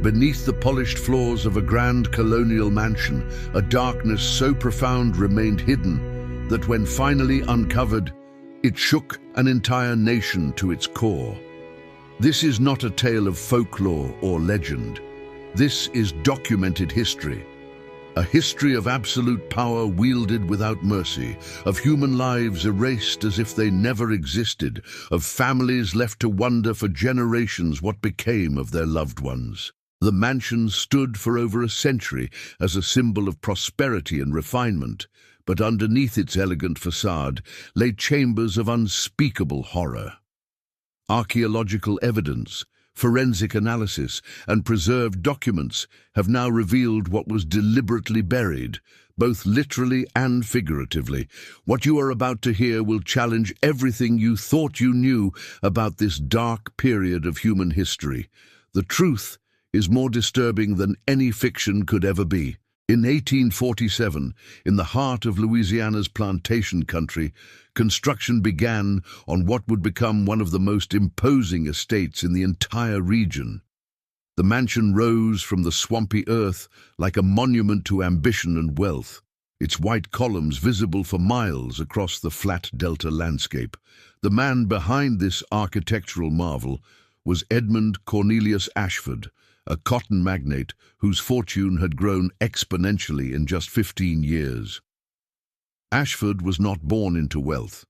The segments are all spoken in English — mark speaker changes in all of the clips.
Speaker 1: Beneath the polished floors of a grand colonial mansion, a darkness so profound remained hidden that when finally uncovered, it shook an entire nation to its core. This is not a tale of folklore or legend. This is documented history. A history of absolute power wielded without mercy, of human lives erased as if they never existed, of families left to wonder for generations what became of their loved ones. The mansion stood for over a century as a symbol of prosperity and refinement, but underneath its elegant facade lay chambers of unspeakable horror. Archaeological evidence, forensic analysis, and preserved documents have now revealed what was deliberately buried, both literally and figuratively. What you are about to hear will challenge everything you thought you knew about this dark period of human history. The truth is more disturbing than any fiction could ever be. In 1847, in the heart of Louisiana's plantation country, construction began on what would become one of the most imposing estates in the entire region. The mansion rose from the swampy earth like a monument to ambition and wealth, its white columns visible for miles across the flat delta landscape. The man behind this architectural marvel was Edmund Cornelius Ashford, a cotton magnate whose fortune had grown exponentially in just 15 years. Ashford was not born into wealth.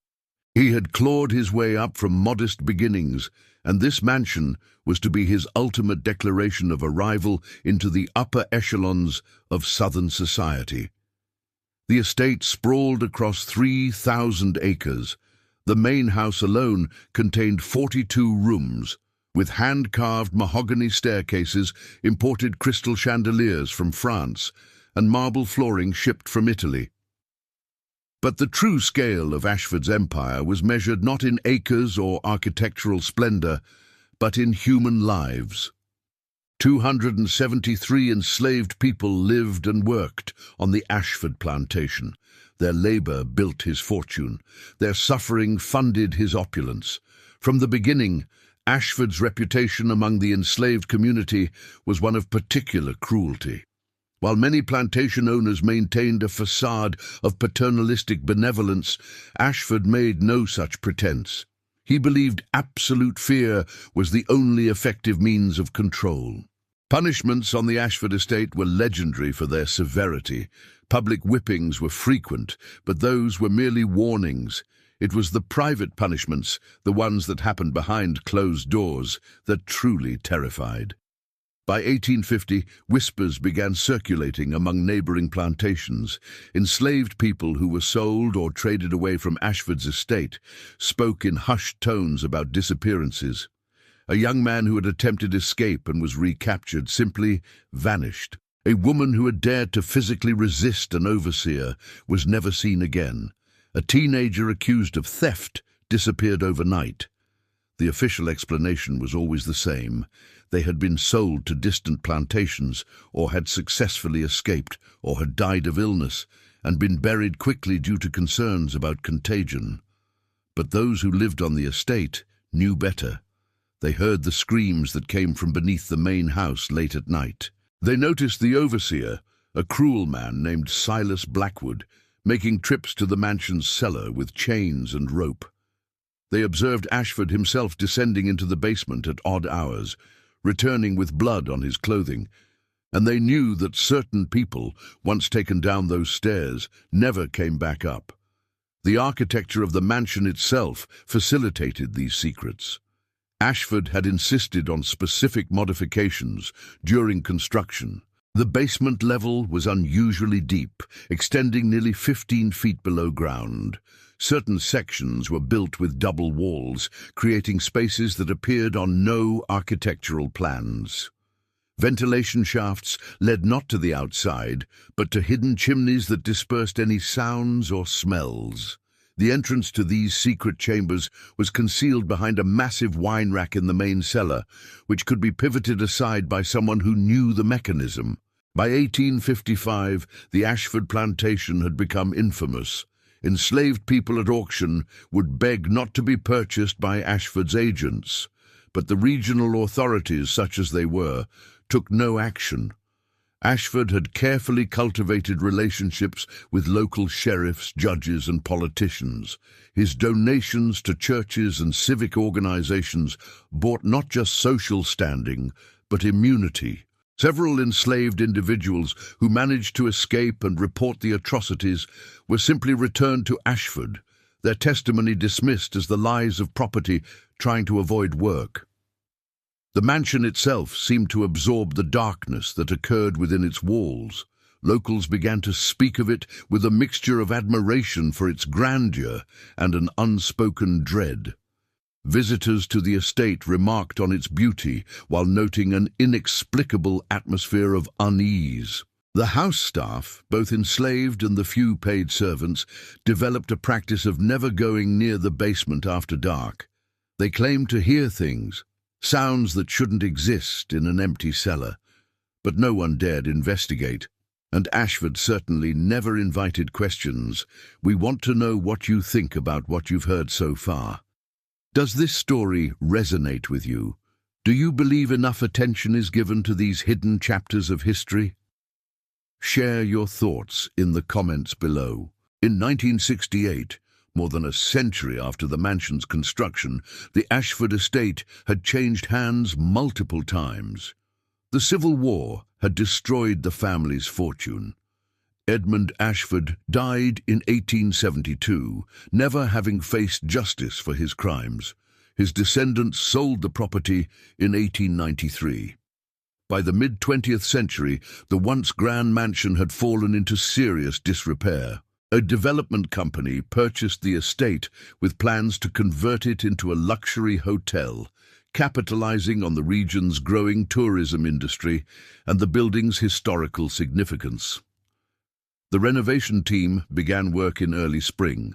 Speaker 1: He had clawed his way up from modest beginnings, and this mansion was to be his ultimate declaration of arrival into the upper echelons of Southern society. The estate sprawled across 3,000 acres. The main house alone contained 42 rooms, with hand-carved mahogany staircases, imported crystal chandeliers from France, and marble flooring shipped from Italy. But the true scale of Ashford's empire was measured not in acres or architectural splendor, but in human lives. 273 enslaved people lived and worked on the Ashford plantation. Their labor built his fortune. Their suffering funded his opulence. From the beginning, Ashford's reputation among the enslaved community was one of particular cruelty. While many plantation owners maintained a facade of paternalistic benevolence, Ashford made no such pretense. He believed absolute fear was the only effective means of control. Punishments on the Ashford estate were legendary for their severity. Public whippings were frequent, but those were merely warnings. It was the private punishments, the ones that happened behind closed doors, that truly terrified. By 1850, whispers began circulating among neighboring plantations. Enslaved people who were sold or traded away from Ashford's estate spoke in hushed tones about disappearances. A young man who had attempted escape and was recaptured simply vanished. A woman who had dared to physically resist an overseer was never seen again. A teenager accused of theft disappeared overnight. The official explanation was always the same. They had been sold to distant plantations, or had successfully escaped, or had died of illness, and been buried quickly due to concerns about contagion. But those who lived on the estate knew better. They heard the screams that came from beneath the main house late at night. They noticed the overseer, a cruel man named Silas Blackwood, making trips to the mansion's cellar with chains and rope. They observed Ashford himself descending into the basement at odd hours, returning with blood on his clothing, and they knew that certain people, once taken down those stairs, never came back up. The architecture of the mansion itself facilitated these secrets. Ashford had insisted on specific modifications during construction. The basement level was unusually deep, extending nearly 15 feet below ground. Certain sections were built with double walls, creating spaces that appeared on no architectural plans. Ventilation shafts led not to the outside, but to hidden chimneys that dispersed any sounds or smells. The entrance to these secret chambers was concealed behind a massive wine rack in the main cellar, which could be pivoted aside by someone who knew the mechanism. By 1855, the Ashford plantation had become infamous. Enslaved people at auction would beg not to be purchased by Ashford's agents, but the regional authorities, such as they were, took no action. Ashford had carefully cultivated relationships with local sheriffs, judges, and politicians. His donations to churches and civic organizations bought not just social standing, but immunity. Several enslaved individuals who managed to escape and report the atrocities were simply returned to Ashford, their testimony dismissed as the lies of property trying to avoid work. The mansion itself seemed to absorb the darkness that occurred within its walls. Locals began to speak of it with a mixture of admiration for its grandeur and an unspoken dread. Visitors to the estate remarked on its beauty while noting an inexplicable atmosphere of unease. The house staff, both enslaved and the few paid servants, developed a practice of never going near the basement after dark. They claimed to hear things, sounds that shouldn't exist in an empty cellar, but no one dared investigate, and Ashford certainly never invited questions. We want to know what you think about what you've heard so far. Does this story resonate with you? Do you believe enough attention is given to these hidden chapters of history? Share your thoughts in the comments below. In 1968, more than a century after the mansion's construction, the Ashford estate had changed hands multiple times. The Civil War had destroyed the family's fortune. Edmund Ashford died in 1872, never having faced justice for his crimes. His descendants sold the property in 1893. By the mid-20th century, the once grand mansion had fallen into serious disrepair. A development company purchased the estate with plans to convert it into a luxury hotel, capitalizing on the region's growing tourism industry and the building's historical significance. The renovation team began work in early spring.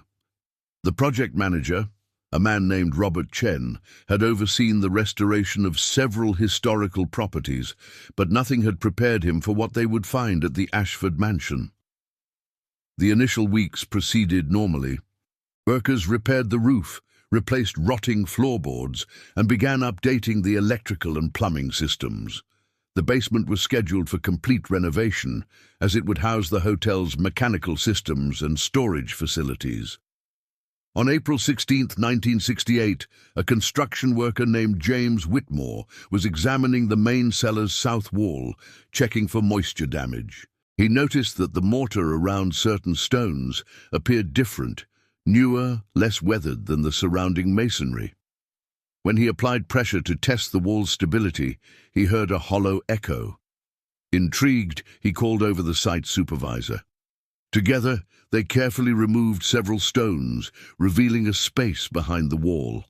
Speaker 1: The project manager, a man named Robert Chen, had overseen the restoration of several historical properties, but nothing had prepared him for what they would find at the Ashford mansion. The initial weeks proceeded normally. Workers repaired the roof, replaced rotting floorboards, and began updating the electrical and plumbing systems. The basement was scheduled for complete renovation, as it would house the hotel's mechanical systems and storage facilities. On April 16, 1968, a construction worker named James Whitmore was examining the main cellar's south wall, checking for moisture damage. He noticed that the mortar around certain stones appeared different, newer, less weathered than the surrounding masonry. When he applied pressure to test the wall's stability, he heard a hollow echo. Intrigued, he called over the site supervisor. Together, they carefully removed several stones, revealing a space behind the wall.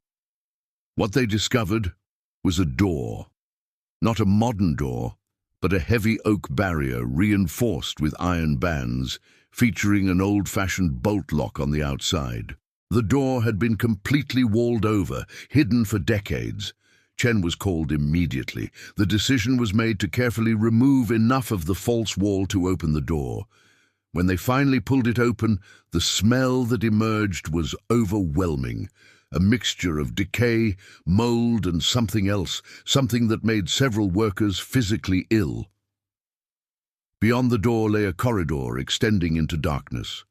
Speaker 1: What they discovered was a door. Not a modern door, but a heavy oak barrier reinforced with iron bands, featuring an old-fashioned bolt lock on the outside. The door had been completely walled over, hidden for decades. Chen was called immediately. The decision was made to carefully remove enough of the false wall to open the door. When they finally pulled it open, the smell that emerged was overwhelming. A mixture of decay, mold, and something else, something that made several workers physically ill. Beyond the door lay a corridor extending into darkness.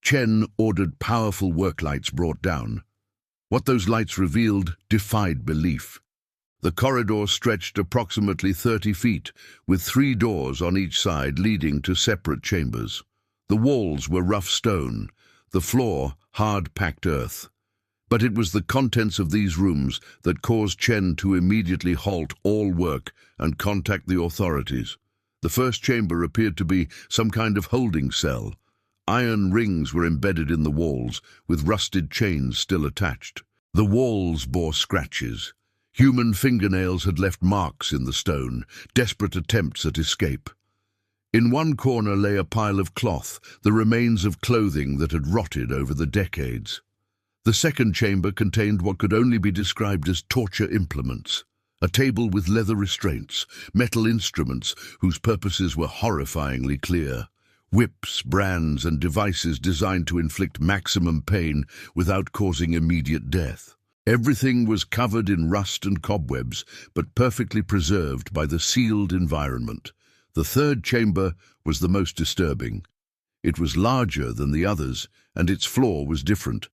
Speaker 1: Chen ordered powerful work lights brought down. What those lights revealed defied belief. The corridor stretched approximately 30 feet, with 3 doors on each side leading to separate chambers. The walls were rough stone, the floor hard-packed earth. But it was the contents of these rooms that caused Chen to immediately halt all work and contact the authorities. The first chamber appeared to be some kind of holding cell. Iron rings were embedded in the walls, with rusted chains still attached. The walls bore scratches. Human fingernails had left marks in the stone, desperate attempts at escape. In one corner lay a pile of cloth, the remains of clothing that had rotted over the decades. The second chamber contained what could only be described as torture implements. A table with leather restraints, metal instruments whose purposes were horrifyingly clear. Whips, brands, and devices designed to inflict maximum pain without causing immediate death. Everything was covered in rust and cobwebs, but perfectly preserved by the sealed environment. The third chamber was the most disturbing. It was larger than the others, and its floor was different.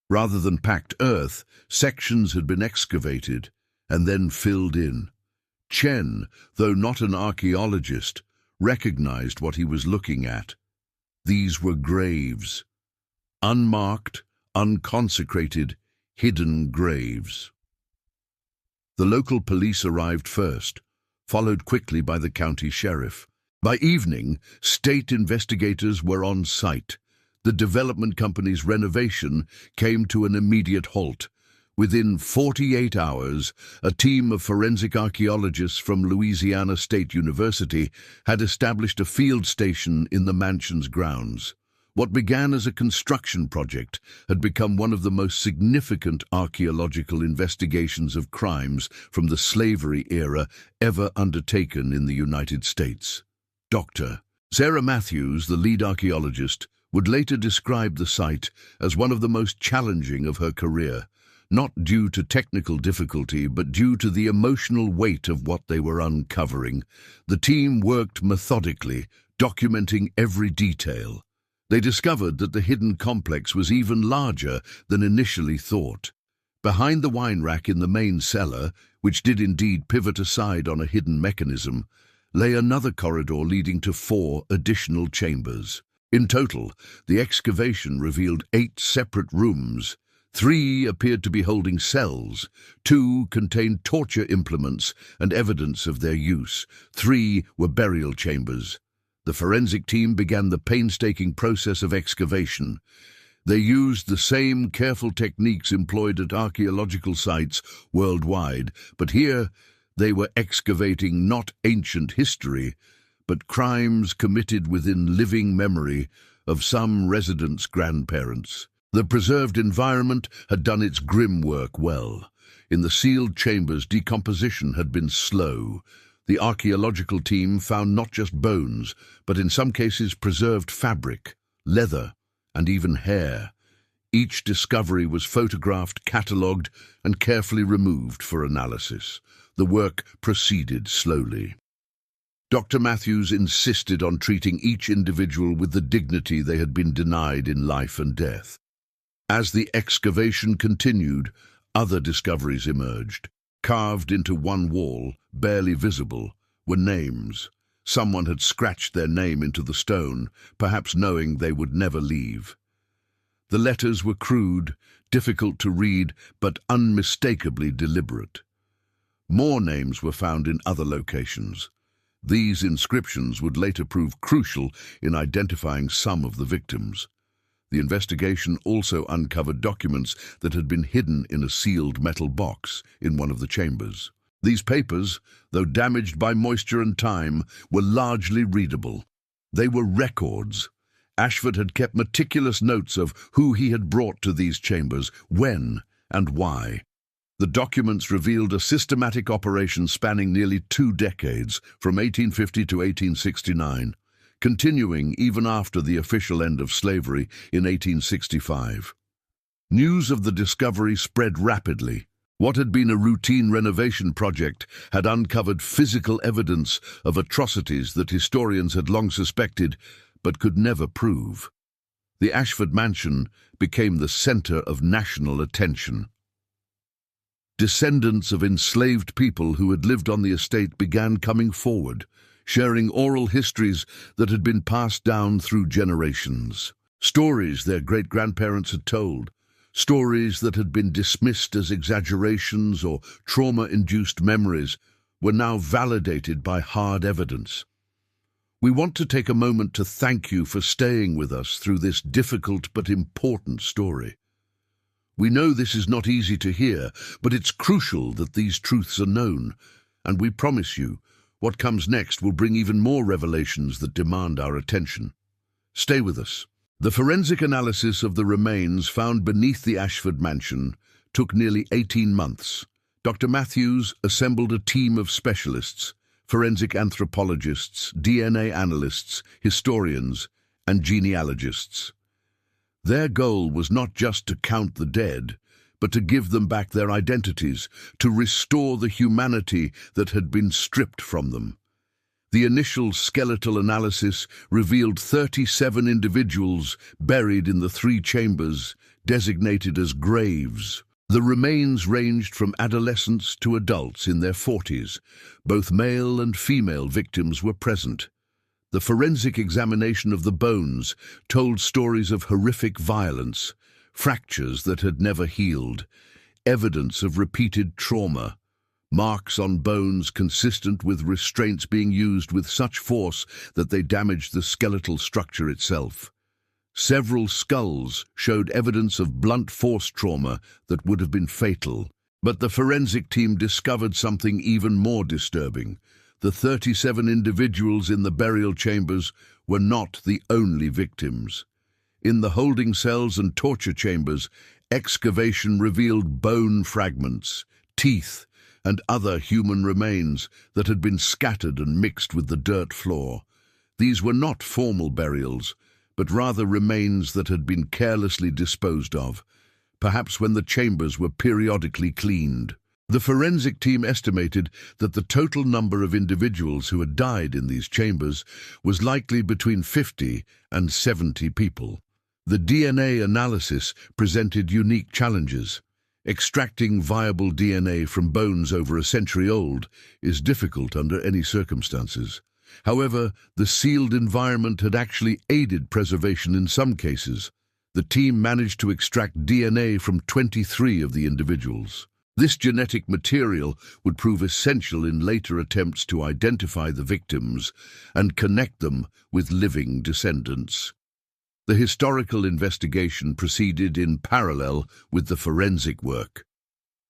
Speaker 1: Rather than packed earth, sections had been excavated and then filled in. Chen, though not an archaeologist, recognized what he was looking at. These were graves. Unmarked, unconsecrated, hidden graves. The local police arrived first, followed quickly by the county sheriff. By evening, state investigators were on site. The development company's renovation came to an immediate halt. Within 48 hours, a team of forensic archaeologists from Louisiana State University had established a field station in the mansion's grounds. What began as a construction project had become one of the most significant archaeological investigations of crimes from the slavery era ever undertaken in the United States. Dr. Sarah Matthews, the lead archaeologist, would later describe the site as one of the most challenging of her career, not due to technical difficulty, but due to the emotional weight of what they were uncovering. The team worked methodically, documenting every detail. They discovered that the hidden complex was even larger than initially thought. Behind the wine rack in the main cellar, which did indeed pivot aside on a hidden mechanism, lay another corridor leading to 4 additional chambers. In total, the excavation revealed 8 separate rooms. 3 appeared to be holding cells, 2 contained torture implements and evidence of their use, 3 were burial chambers. The forensic team began the painstaking process of excavation. They used the same careful techniques employed at archaeological sites worldwide, but here they were excavating not ancient history, but crimes committed within living memory of some residents' grandparents. The preserved environment had done its grim work well. In the sealed chambers, decomposition had been slow. The archaeological team found not just bones, but in some cases preserved fabric, leather, and even hair. Each discovery was photographed, catalogued, and carefully removed for analysis. The work proceeded slowly. Dr. Matthews insisted on treating each individual with the dignity they had been denied in life and death. As the excavation continued, other discoveries emerged. Carved into one wall, barely visible, were names. Someone had scratched their name into the stone, perhaps knowing they would never leave. The letters were crude, difficult to read, but unmistakably deliberate. More names were found in other locations. These inscriptions would later prove crucial in identifying some of the victims. The investigation also uncovered documents that had been hidden in a sealed metal box in one of the chambers. These papers, though damaged by moisture and time, were largely readable. They were records. Ashford had kept meticulous notes of who he had brought to these chambers, when, and why. The documents revealed a systematic operation spanning nearly 2 decades, from 1850 to 1869. Continuing even after the official end of slavery in 1865. News of the discovery spread rapidly. What had been a routine renovation project had uncovered physical evidence of atrocities that historians had long suspected but could never prove. The Ashford mansion became the center of national attention. Descendants of enslaved people who had lived on the estate began coming forward, sharing oral histories that had been passed down through generations. Stories their great-grandparents had told, stories that had been dismissed as exaggerations or trauma-induced memories, were now validated by hard evidence. We want to take a moment to thank you for staying with us through this difficult but important story. We know this is not easy to hear, but it's crucial that these truths are known, and we promise you, what comes next will bring even more revelations that demand our attention. Stay with us. The forensic analysis of the remains found beneath the Ashford mansion took nearly 18 months. Dr. Matthews assembled a team of specialists, forensic anthropologists, DNA analysts, historians, and genealogists. Their goal was not just to count the dead, but to give them back their identities, to restore the humanity that had been stripped from them. The initial skeletal analysis revealed 37 individuals buried in the 3 chambers, designated as graves. The remains ranged from adolescents to adults in their 40s. Both male and female victims were present. The forensic examination of the bones told stories of horrific violence, fractures that had never healed, evidence of repeated trauma, marks on bones consistent with restraints being used with such force that they damaged the skeletal structure itself. Several skulls showed evidence of blunt force trauma that would have been fatal. But the forensic team discovered something even more disturbing. The 37 individuals in the burial chambers were not the only victims. In the holding cells and torture chambers, excavation revealed bone fragments, teeth, and other human remains that had been scattered and mixed with the dirt floor. These were not formal burials, but rather remains that had been carelessly disposed of, perhaps when the chambers were periodically cleaned. The forensic team estimated that the total number of individuals who had died in these chambers was likely between 50 and 70 people. The DNA analysis presented unique challenges. Extracting viable DNA from bones over a century old is difficult under any circumstances. However, the sealed environment had actually aided preservation in some cases. The team managed to extract DNA from 23 of the individuals. This genetic material would prove essential in later attempts to identify the victims and connect them with living descendants. The historical investigation proceeded in parallel with the forensic work.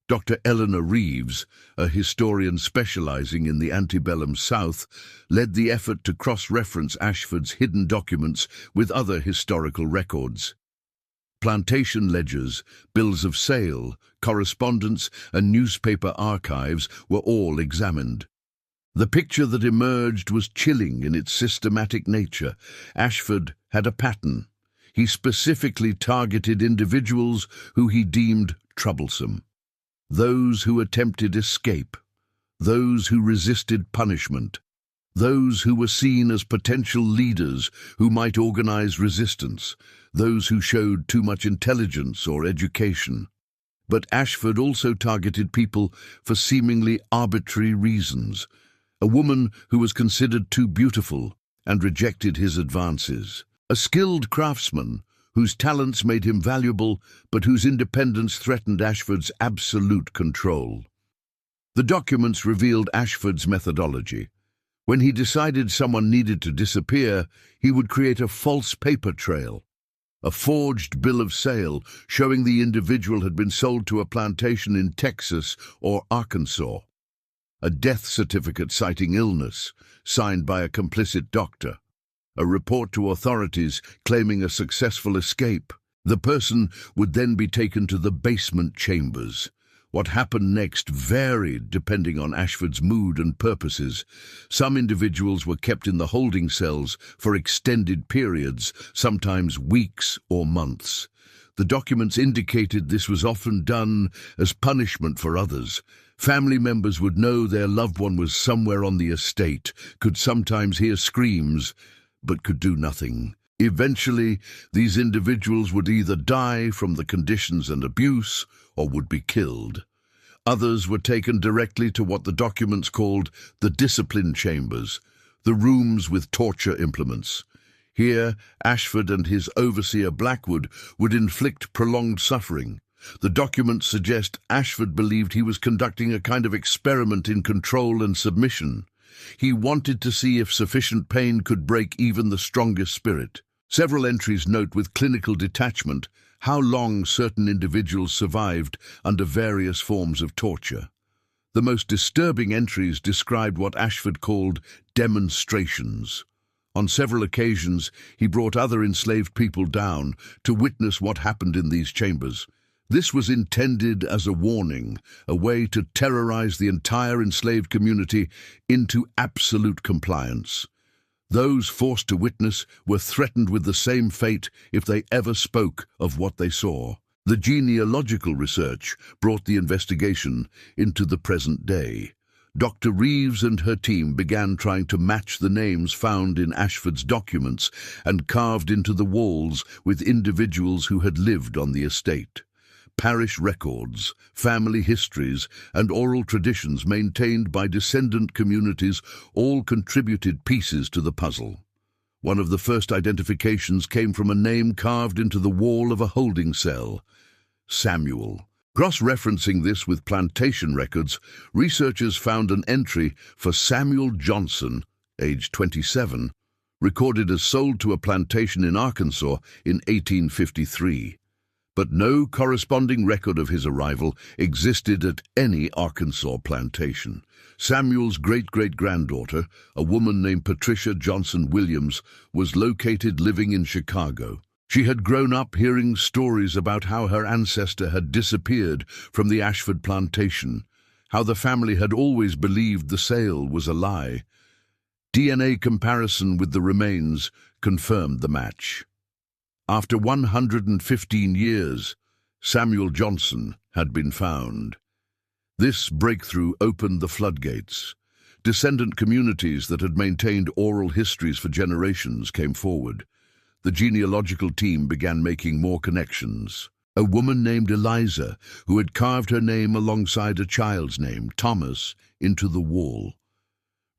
Speaker 1: Dr. Eleanor Reeves, a historian specializing in the antebellum South, led the effort to cross-reference Ashford's hidden documents with other historical records. Plantation ledgers, bills of sale, correspondence, and newspaper archives were all examined. The picture that emerged was chilling in its systematic nature. Ashford had a pattern. He specifically targeted individuals who he deemed troublesome. Those who attempted escape, those who resisted punishment, those who were seen as potential leaders who might organize resistance, those who showed too much intelligence or education. But Ashford also targeted people for seemingly arbitrary reasons. A woman who was considered too beautiful and rejected his advances. A skilled craftsman whose talents made him valuable but whose independence threatened Ashford's absolute control. The documents revealed Ashford's methodology. When he decided someone needed to disappear, he would create a false paper trail, a forged bill of sale showing the individual had been sold to a plantation in Texas or Arkansas, a death certificate citing illness, signed by a complicit doctor, a report to authorities claiming a successful escape. The person would then be taken to the basement chambers. What happened next varied depending on Ashford's mood and purposes. Some individuals were kept in the holding cells for extended periods, sometimes weeks or months. The documents indicated this was often done as punishment for others. Family members would know their loved one was somewhere on the estate, could sometimes hear screams, but could do nothing. Eventually, these individuals would either die from the conditions and abuse or would be killed. Others were taken directly to what the documents called the discipline chambers, the rooms with torture implements. Here, Ashford and his overseer Blackwood would inflict prolonged suffering. The documents suggest Ashford believed he was conducting a kind of experiment in control and submission. He wanted to see if sufficient pain could break even the strongest spirit. Several entries note with clinical detachment how long certain individuals survived under various forms of torture. The most disturbing entries described what Ashford called demonstrations. On several occasions, he brought other enslaved people down to witness what happened in these chambers. This was intended as a warning, a way to terrorize the entire enslaved community into absolute compliance. Those forced to witness were threatened with the same fate if they ever spoke of what they saw. The genealogical research brought the investigation into the present day. Dr. Reeves and her team began trying to match the names found in Ashford's documents and carved into the walls with individuals who had lived on the estate. Parish records, family histories, and oral traditions maintained by descendant communities all contributed pieces to the puzzle. One of the first identifications came from a name carved into the wall of a holding cell: Samuel. Cross-referencing this with plantation records, researchers found an entry for Samuel Johnson, age 27, recorded as sold to a plantation in Arkansas in 1853. But no corresponding record of his arrival existed at any Arkansas plantation. Samuel's great-great-granddaughter, a woman named Patricia Johnson Williams, was located living in Chicago. She had grown up hearing stories about how her ancestor had disappeared from the Ashford plantation, how the family had always believed the sale was a lie. DNA comparison with the remains confirmed the match. After 115 years, Samuel Johnson had been found. This breakthrough opened the floodgates. Descendant communities that had maintained oral histories for generations came forward. The genealogical team began making more connections. A woman named Eliza, who had carved her name alongside a child's name, Thomas, into the wall.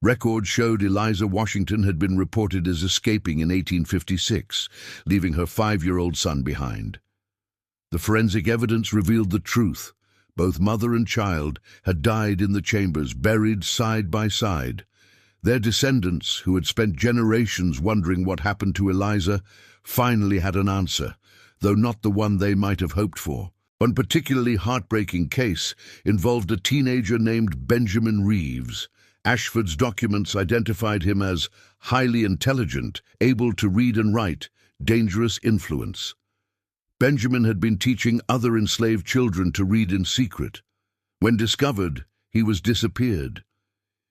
Speaker 1: Records showed Eliza Washington had been reported as escaping in 1856, leaving her 5-year-old son behind. The forensic evidence revealed the truth. Both mother and child had died in the chambers, buried side by side. Their descendants, who had spent generations wondering what happened to Eliza, finally had an answer, though not the one they might have hoped for. One particularly heartbreaking case involved a teenager named Benjamin Reeves. Ashford's documents identified him as highly intelligent, able to read and write, dangerous influence. Benjamin had been teaching other enslaved children to read in secret. When discovered, he was disappeared.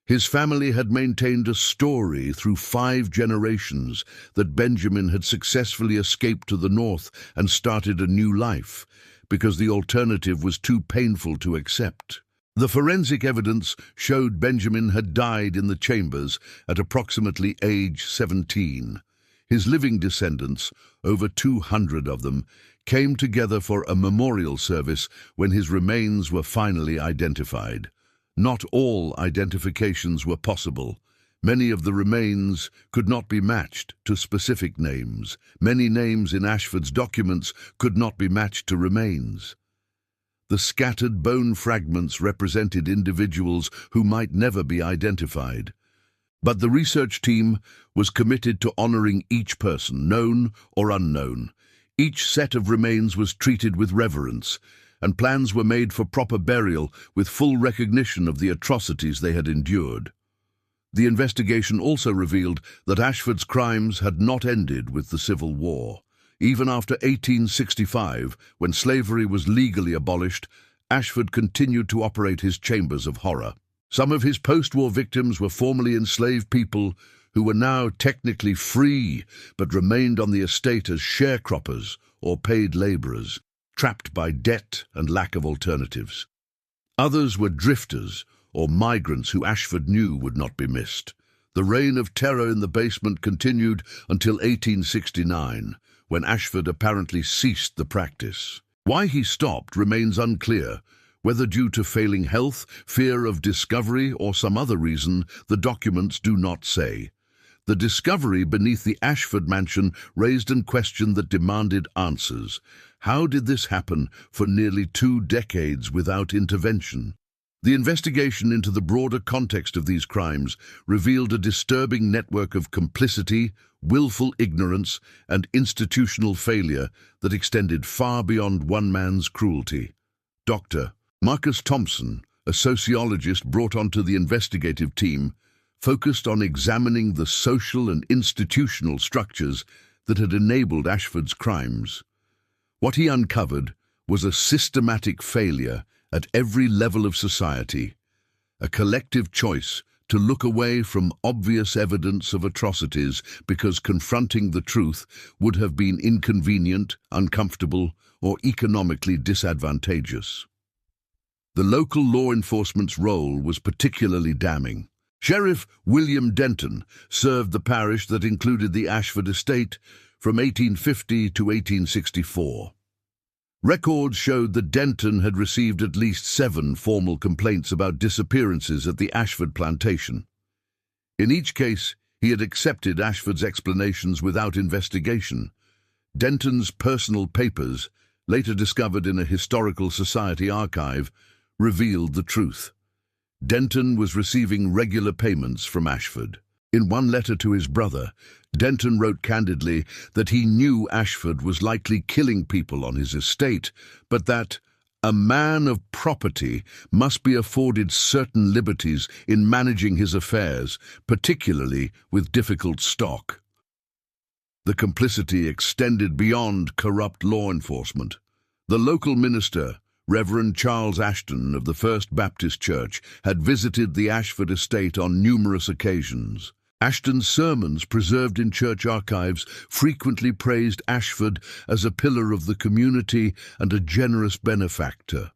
Speaker 1: His family had maintained a story through 5 generations that Benjamin had successfully escaped to the north and started a new life, because the alternative was too painful to accept. The forensic evidence showed Benjamin had died in the chambers at approximately age 17. His living descendants, over 200 of them, came together for a memorial service when his remains were finally identified. Not all identifications were possible. Many of the remains could not be matched to specific names. Many names in Ashford's documents could not be matched to remains. The scattered bone fragments represented individuals who might never be identified. But the research team was committed to honoring each person, known or unknown. Each set of remains was treated with reverence, and plans were made for proper burial with full recognition of the atrocities they had endured. The investigation also revealed that Ashford's crimes had not ended with the Civil War. Even after 1865, when slavery was legally abolished, Ashford continued to operate his chambers of horror. Some of his post-war victims were formerly enslaved people who were now technically free, but remained on the estate as sharecroppers or paid laborers, trapped by debt and lack of alternatives. Others were drifters or migrants who Ashford knew would not be missed. The reign of terror in the basement continued until 1869, when Ashford apparently ceased the practice. Why he stopped remains unclear. Whether due to failing health, fear of discovery, or some other reason, the documents do not say. The discovery beneath the Ashford mansion raised a question that demanded answers. How did this happen for nearly 2 decades without intervention? The investigation into the broader context of these crimes revealed a disturbing network of complicity, willful ignorance, and institutional failure that extended far beyond one man's cruelty. Dr. Marcus Thompson, a sociologist brought onto the investigative team, focused on examining the social and institutional structures that had enabled Ashford's crimes. What he uncovered was a systematic failure at every level of society, a collective choice to look away from obvious evidence of atrocities because confronting the truth would have been inconvenient, uncomfortable, or economically disadvantageous. The local law enforcement's role was particularly damning. Sheriff William Denton served the parish that included the Ashford estate from 1850 to 1864. Records showed that Denton had received at least 7 formal complaints about disappearances at the Ashford plantation. In each case, he had accepted Ashford's explanations without investigation. Denton's personal papers, later discovered in a historical society archive, revealed the truth. Denton was receiving regular payments from Ashford. In one letter to his brother, Denton wrote candidly that he knew Ashford was likely killing people on his estate, but that a man of property must be afforded certain liberties in managing his affairs, particularly with difficult stock. The complicity extended beyond corrupt law enforcement. The local minister, Reverend Charles Ashton of the First Baptist Church, had visited the Ashford estate on numerous occasions. Ashton's sermons, preserved in church archives, frequently praised Ashford as a pillar of the community and a generous benefactor.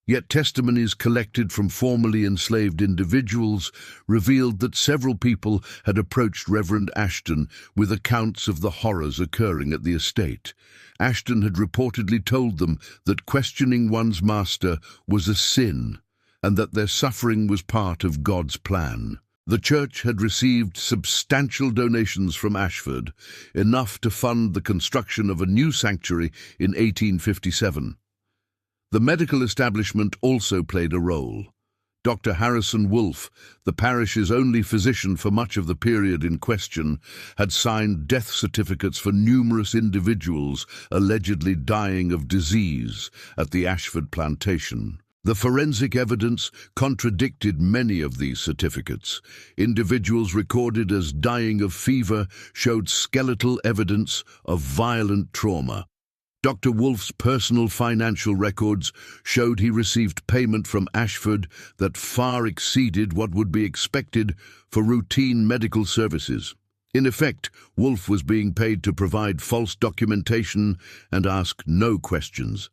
Speaker 1: Yet testimonies collected from formerly enslaved individuals revealed that several people had approached Reverend Ashton with accounts of the horrors occurring at the estate. Ashton had reportedly told them that questioning one's master was a sin and that their suffering was part of God's plan. The church had received substantial donations from Ashford, enough to fund the construction of a new sanctuary in 1857. The medical establishment also played a role. Dr. Harrison Wolfe, the parish's only physician for much of the period in question, had signed death certificates for numerous individuals allegedly dying of disease at the Ashford plantation. The forensic evidence contradicted many of these certificates. Individuals recorded as dying of fever showed skeletal evidence of violent trauma. Dr. Wolfe's personal financial records showed he received payment from Ashford that far exceeded what would be expected for routine medical services. In effect, Wolfe was being paid to provide false documentation and ask no questions.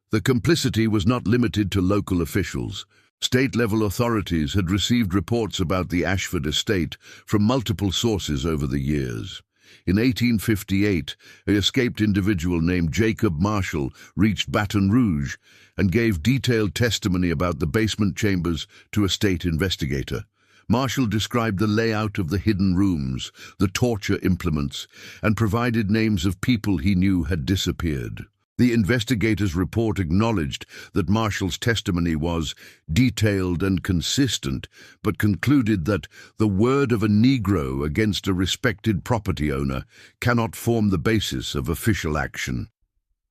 Speaker 1: The complicity was not limited to local officials. State-level authorities had received reports about the Ashford estate from multiple sources over the years. In 1858, an escaped individual named Jacob Marshall reached Baton Rouge and gave detailed testimony about the basement chambers to a state investigator. Marshall described the layout of the hidden rooms, the torture implements, and provided names of people he knew had disappeared. The investigator's report acknowledged that Marshall's testimony was detailed and consistent, but concluded that the word of a Negro against a respected property owner cannot form the basis of official action.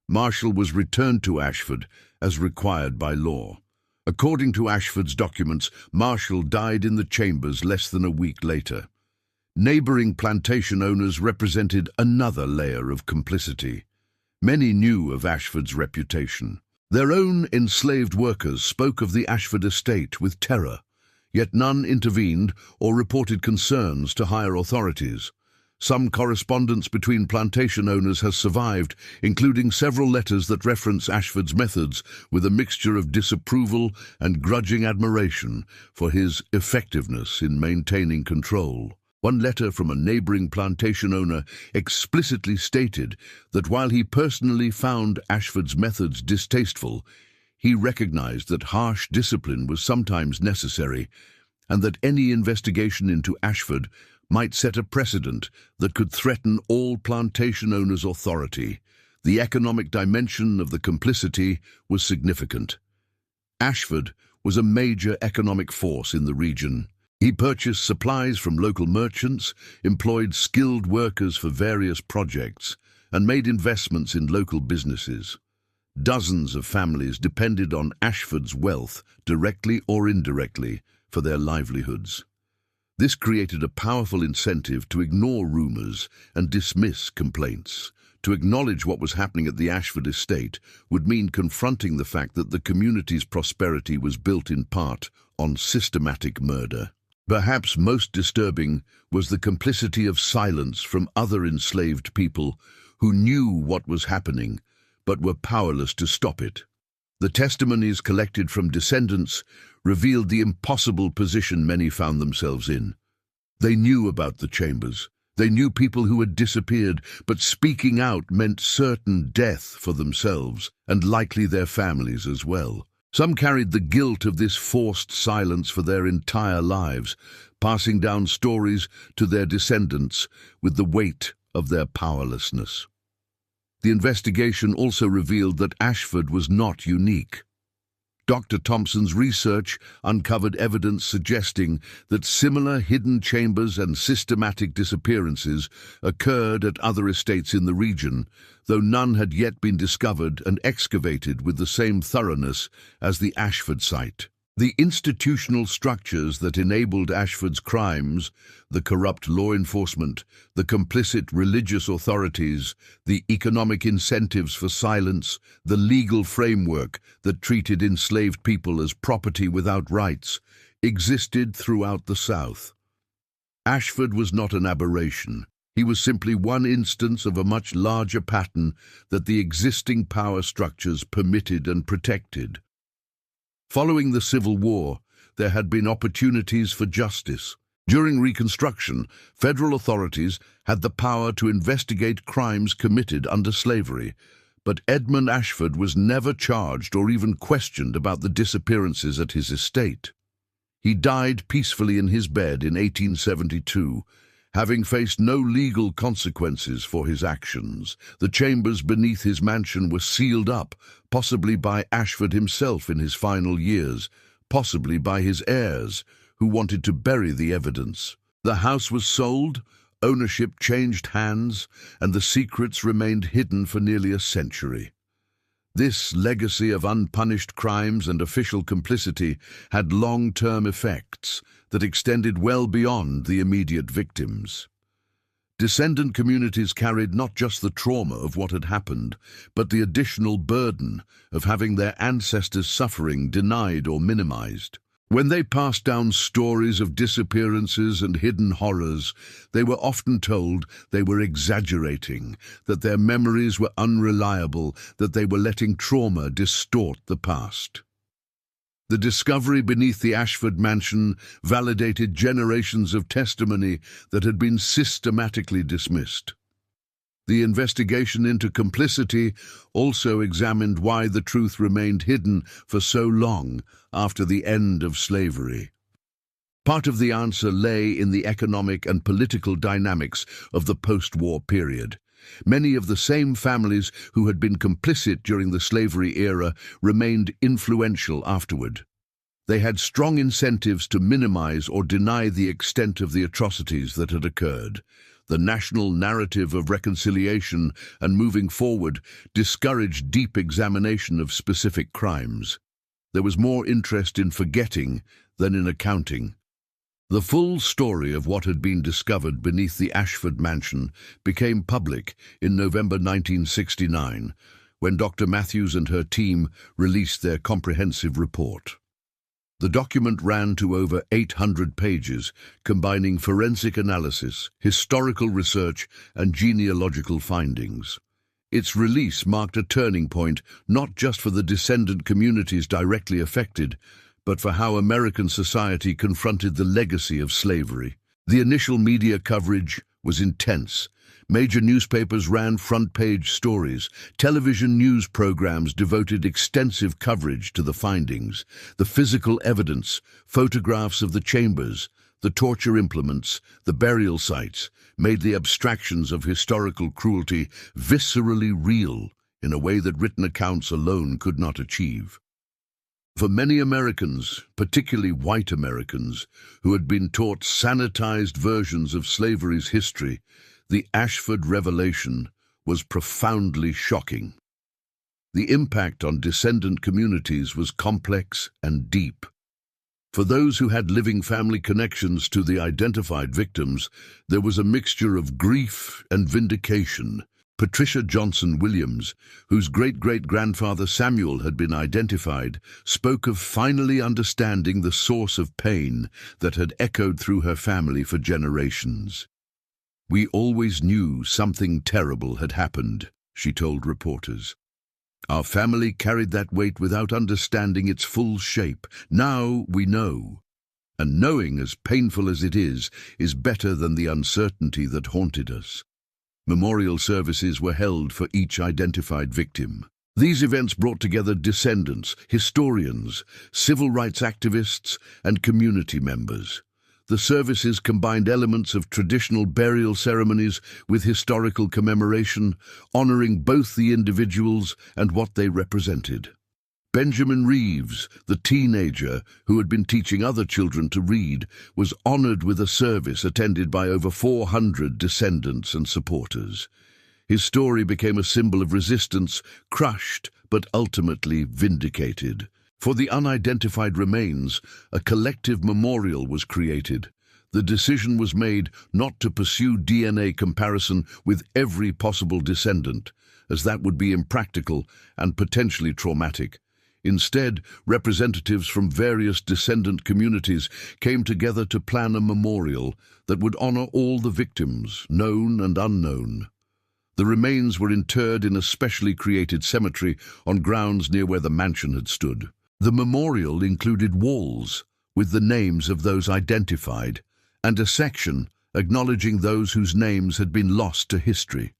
Speaker 1: Marshall was returned to Ashford as required by law. According to Ashford's documents, Marshall died in the chambers less than a week later. Neighboring plantation owners represented another layer of complicity. Many knew of Ashford's reputation. Their own enslaved workers spoke of the Ashford estate with terror, yet none intervened or reported concerns to higher authorities. Some correspondence between plantation owners has survived, including several letters that reference Ashford's methods with a mixture of disapproval and grudging admiration for his effectiveness in maintaining control. One letter from a neighboring plantation owner explicitly stated that while he personally found Ashford's methods distasteful, he recognized that harsh discipline was sometimes necessary and that any investigation into Ashford might set a precedent that could threaten all plantation owners' authority. The economic dimension of the complicity was significant. Ashford was a major economic force in the region. He purchased supplies from local merchants, employed skilled workers for various projects, and made investments in local businesses. Dozens of families depended on Ashford's wealth, directly or indirectly, for their livelihoods. This created a powerful incentive to ignore rumors and dismiss complaints. To acknowledge what was happening at the Ashford estate would mean confronting the fact that the community's prosperity was built in part on systematic murder. Perhaps most disturbing was the complicity of silence from other enslaved people who knew what was happening but were powerless to stop it. The testimonies collected from descendants revealed the impossible position many found themselves in. They knew about the chambers. They knew people who had disappeared, but speaking out meant certain death for themselves and likely their families as well. Some carried the guilt of this forced silence for their entire lives, passing down stories to their descendants with the weight of their powerlessness. The investigation also revealed that Ashford was not unique. Dr. Thompson's research uncovered evidence suggesting that similar hidden chambers and systematic disappearances occurred at other estates in the region, though none had yet been discovered and excavated with the same thoroughness as the Ashford site. The institutional structures that enabled Ashford's crimes, the corrupt law enforcement, the complicit religious authorities, the economic incentives for silence, the legal framework that treated enslaved people as property without rights, existed throughout the South. Ashford was not an aberration. He was simply one instance of a much larger pattern that the existing power structures permitted and protected. Following the Civil War, there had been opportunities for justice. During Reconstruction, federal authorities had the power to investigate crimes committed under slavery, but Edmund Ashford was never charged or even questioned about the disappearances at his estate. He died peacefully in his bed in 1872, having faced no legal consequences for his actions. The chambers beneath his mansion were sealed up, possibly by Ashford himself in his final years, possibly by his heirs, who wanted to bury the evidence. The house was sold, ownership changed hands, and the secrets remained hidden for nearly a century. This legacy of unpunished crimes and official complicity had long-term effects that extended well beyond the immediate victims. Descendant communities carried not just the trauma of what had happened, but the additional burden of having their ancestors' suffering denied or minimized. When they passed down stories of disappearances and hidden horrors, they were often told they were exaggerating, that their memories were unreliable, that they were letting trauma distort the past. The discovery beneath the Ashford mansion validated generations of testimony that had been systematically dismissed. The investigation into complicity also examined why the truth remained hidden for so long after the end of slavery. Part of the answer lay in the economic and political dynamics of the post-war period. Many of the same families who had been complicit during the slavery era remained influential afterward. They had strong incentives to minimize or deny the extent of the atrocities that had occurred. The national narrative of reconciliation and moving forward discouraged deep examination of specific crimes. There was more interest in forgetting than in accounting. The full story of what had been discovered beneath the Ashford mansion became public in November 1969, when Dr. Matthews and her team released their comprehensive report. The document ran to over 800 pages, combining forensic analysis, historical research, and genealogical findings. Its release marked a turning point not just for the descendant communities directly affected, but for how American society confronted the legacy of slavery. The initial media coverage was intense. Major newspapers ran front-page stories. Television news programs devoted extensive coverage to the findings. The physical evidence, photographs of the chambers, the torture implements, the burial sites, made the abstractions of historical cruelty viscerally real in a way that written accounts alone could not achieve. For many Americans, particularly white Americans, who had been taught sanitized versions of slavery's history, the Ashford revelation was profoundly shocking. The impact on descendant communities was complex and deep. For those who had living family connections to the identified victims, there was a mixture of grief and vindication. Patricia Johnson Williams, whose great-great-grandfather Samuel had been identified, spoke of finally understanding the source of pain that had echoed through her family for generations. "We always knew something terrible had happened," she told reporters. "Our family carried that weight without understanding its full shape. Now we know. And knowing, as painful as it is better than the uncertainty that haunted us." Memorial services were held for each identified victim. These events brought together descendants, historians, civil rights activists, and community members. The services combined elements of traditional burial ceremonies with historical commemoration, honoring both the individuals and what they represented. Benjamin Reeves, the teenager who had been teaching other children to read, was honored with a service attended by over 400 descendants and supporters. His story became a symbol of resistance, crushed but ultimately vindicated. For the unidentified remains, a collective memorial was created. The decision was made not to pursue DNA comparison with every possible descendant, as that would be impractical and potentially traumatic. Instead, representatives from various descendant communities came together to plan a memorial that would honor all the victims, known and unknown. The remains were interred in a specially created cemetery on grounds near where the mansion had stood. The memorial included walls with the names of those identified and a section acknowledging those whose names had been lost to history.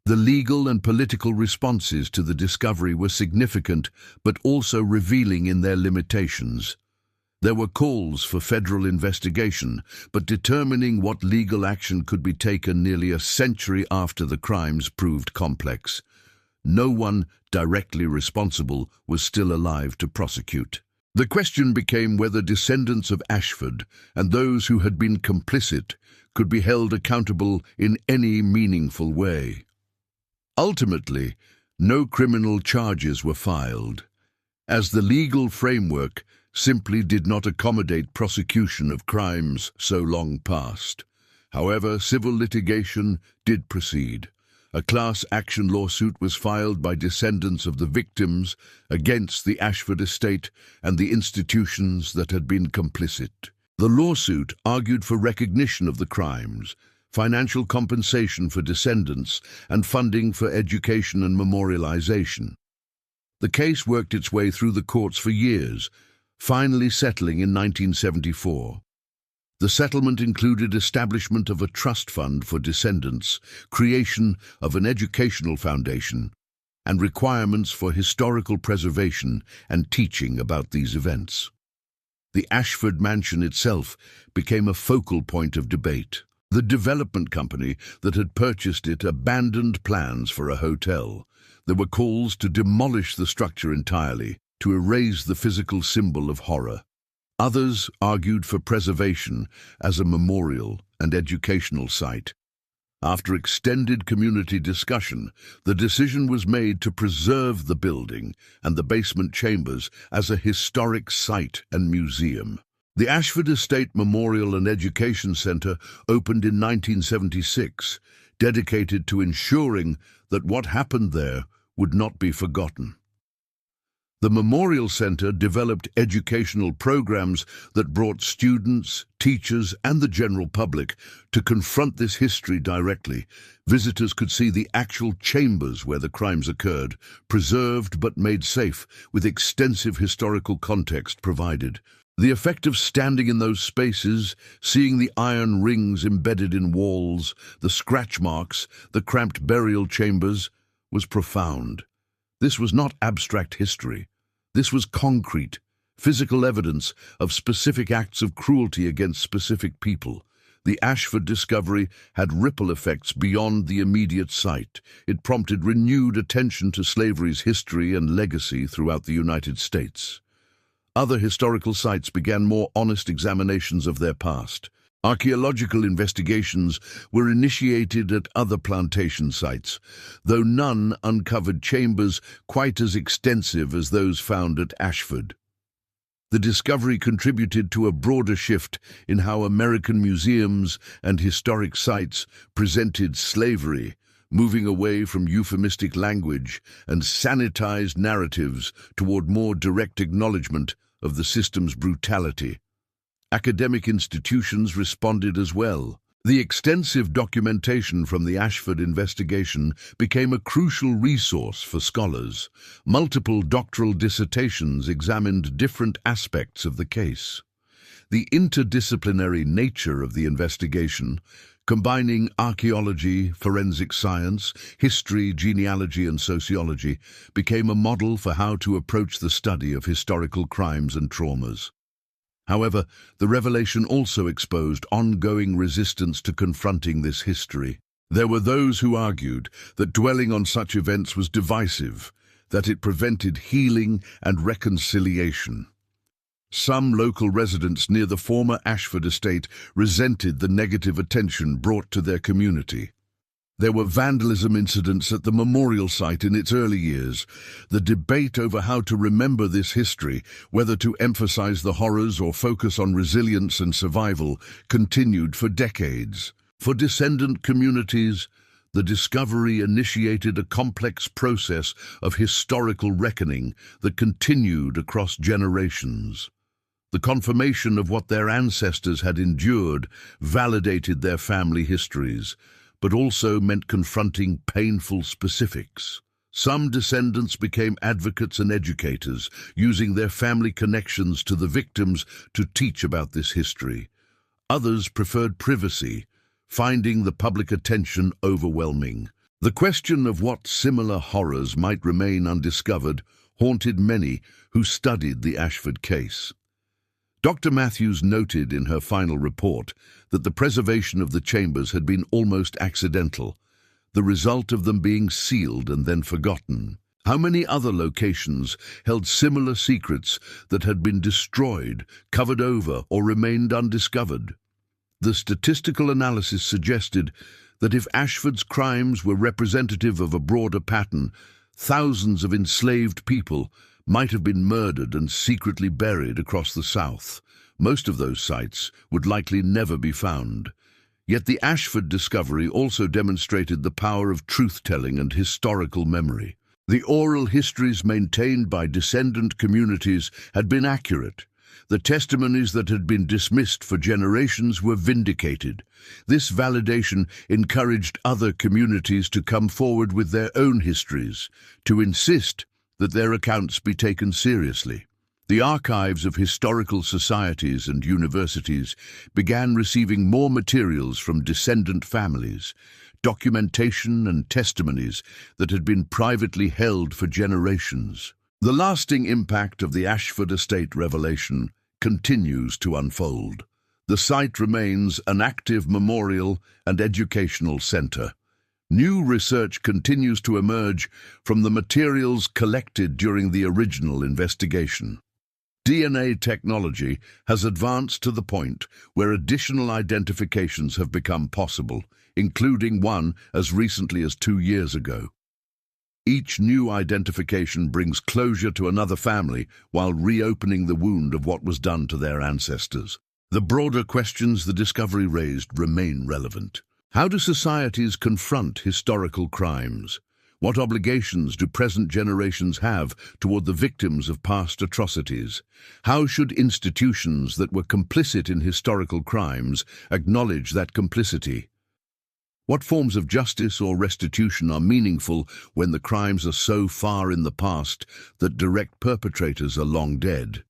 Speaker 1: The legal and political responses to the discovery were significant, but also revealing in their limitations. There were calls for federal investigation, but determining what legal action could be taken nearly a century after the crimes proved complex. No one directly responsible was still alive to prosecute. The question became whether descendants of Ashford and those who had been complicit could be held accountable in any meaningful way. Ultimately, no criminal charges were filed, as the legal framework simply did not accommodate prosecution of crimes so long past. However, civil litigation did proceed. A class action lawsuit was filed by descendants of the victims against the Ashford estate and the institutions that had been complicit. The lawsuit argued for recognition of the crimes, financial compensation for descendants, and funding for education and memorialization. The case worked its way through the courts for years, finally settling in 1974. The settlement included establishment of a trust fund for descendants, creation of an educational foundation, and requirements for historical preservation and teaching about these events. The Ashford mansion itself became a focal point of debate. The development company that had purchased it abandoned plans for a hotel. There were calls to demolish the structure entirely, to erase the physical symbol of horror. Others argued for preservation as a memorial and educational site. After extended community discussion, the decision was made to preserve the building and the basement chambers as a historic site and museum. The Ashford Estate Memorial and Education Center opened in 1976, dedicated to ensuring that what happened there would not be forgotten. The Memorial Center developed educational programs that brought students, teachers, and the general public to confront this history directly. Visitors could see the actual chambers where the crimes occurred, preserved but made safe, with extensive historical context provided. The effect of standing in those spaces, seeing the iron rings embedded in walls, the scratch marks, the cramped burial chambers, was profound. This was not abstract history. This was concrete, physical evidence of specific acts of cruelty against specific people. The Ashford discovery had ripple effects beyond the immediate site. It prompted renewed attention to slavery's history and legacy throughout the United States. Other historical sites began more honest examinations of their past. Archaeological investigations were initiated at other plantation sites, though none uncovered chambers quite as extensive as those found at Ashford. The discovery contributed to a broader shift in how American museums and historic sites presented slavery, moving away from euphemistic language and sanitized narratives toward more direct acknowledgement of the system's brutality. Academic institutions responded as well. The extensive documentation from the Ashford investigation became a crucial resource for scholars. Multiple doctoral dissertations examined different aspects of the case. The interdisciplinary nature of the investigation, combining archaeology, forensic science, history, genealogy, and sociology, became a model for how to approach the study of historical crimes and traumas. However, the revelation also exposed ongoing resistance to confronting this history. There were those who argued that dwelling on such events was divisive, that it prevented healing and reconciliation. Some local residents near the former Ashford estate resented the negative attention brought to their community. There were vandalism incidents at the memorial site in its early years. The debate over how to remember this history, whether to emphasize the horrors or focus on resilience and survival, continued for decades. For descendant communities, the discovery initiated a complex process of historical reckoning that continued across generations. The confirmation of what their ancestors had endured validated their family histories, but also meant confronting painful specifics. Some descendants became advocates and educators, using their family connections to the victims to teach about this history. Others preferred privacy, finding the public attention overwhelming. The question of what similar horrors might remain undiscovered haunted many who studied the Ashford case. Dr. Matthews noted in her final report that the preservation of the chambers had been almost accidental, the result of them being sealed and then forgotten. How many other locations held similar secrets that had been destroyed, covered over, or remained undiscovered? The statistical analysis suggested that if Ashford's crimes were representative of a broader pattern, thousands of enslaved people might have been murdered and secretly buried across the South. Most of those sites would likely never be found. Yet the Ashford discovery also demonstrated the power of truth-telling and historical memory. The oral histories maintained by descendant communities had been accurate. The testimonies that had been dismissed for generations were vindicated. This validation encouraged other communities to come forward with their own histories, to insist that their accounts be taken seriously. The archives of historical societies and universities began receiving more materials from descendant families, documentation and testimonies that had been privately held for generations. The lasting impact of the Ashford estate revelation continues to unfold. The site remains an active memorial and educational center. New research continues to emerge from the materials collected during the original investigation. DNA technology has advanced to the point where additional identifications have become possible, including one as recently as 2 years ago. Each new identification brings closure to another family while reopening the wound of what was done to their ancestors. The broader questions the discovery raised remain relevant. How do societies confront historical crimes? What obligations do present generations have toward the victims of past atrocities? How should institutions that were complicit in historical crimes acknowledge that complicity? What forms of justice or restitution are meaningful when the crimes are so far in the past that direct perpetrators are long dead?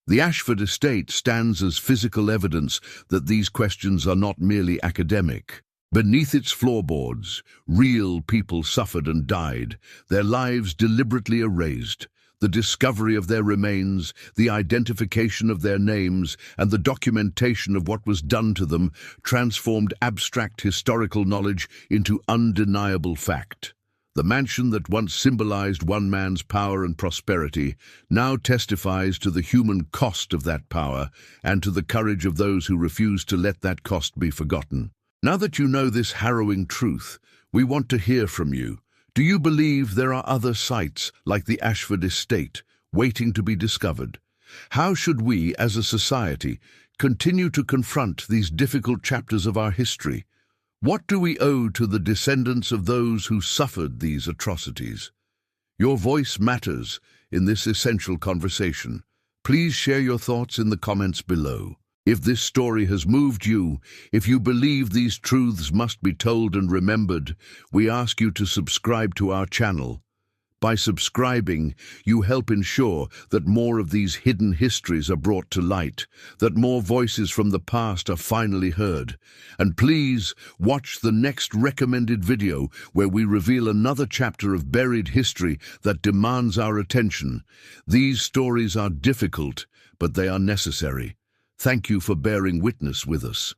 Speaker 1: The Ashford estate stands as physical evidence that these questions are not merely academic. Beneath its floorboards, real people suffered and died, their lives deliberately erased. The discovery of their remains, the identification of their names, and the documentation of what was done to them transformed abstract historical knowledge into undeniable fact. The mansion that once symbolized one man's power and prosperity now testifies to the human cost of that power and to the courage of those who refuse to let that cost be forgotten. Now that you know this harrowing truth, we want to hear from you. Do you believe there are other sites like the Ashford estate waiting to be discovered? How should we, as a society, continue to confront these difficult chapters of our history? What do we owe to the descendants of those who suffered these atrocities? Your voice matters in this essential conversation. Please share your thoughts in the comments below. If this story has moved you, if you believe these truths must be told and remembered, we ask you to subscribe to our channel. By subscribing, you help ensure that more of these hidden histories are brought to light, that more voices from the past are finally heard. And please watch the next recommended video where we reveal another chapter of buried history that demands our attention. These stories are difficult, but they are necessary. Thank you for bearing witness with us.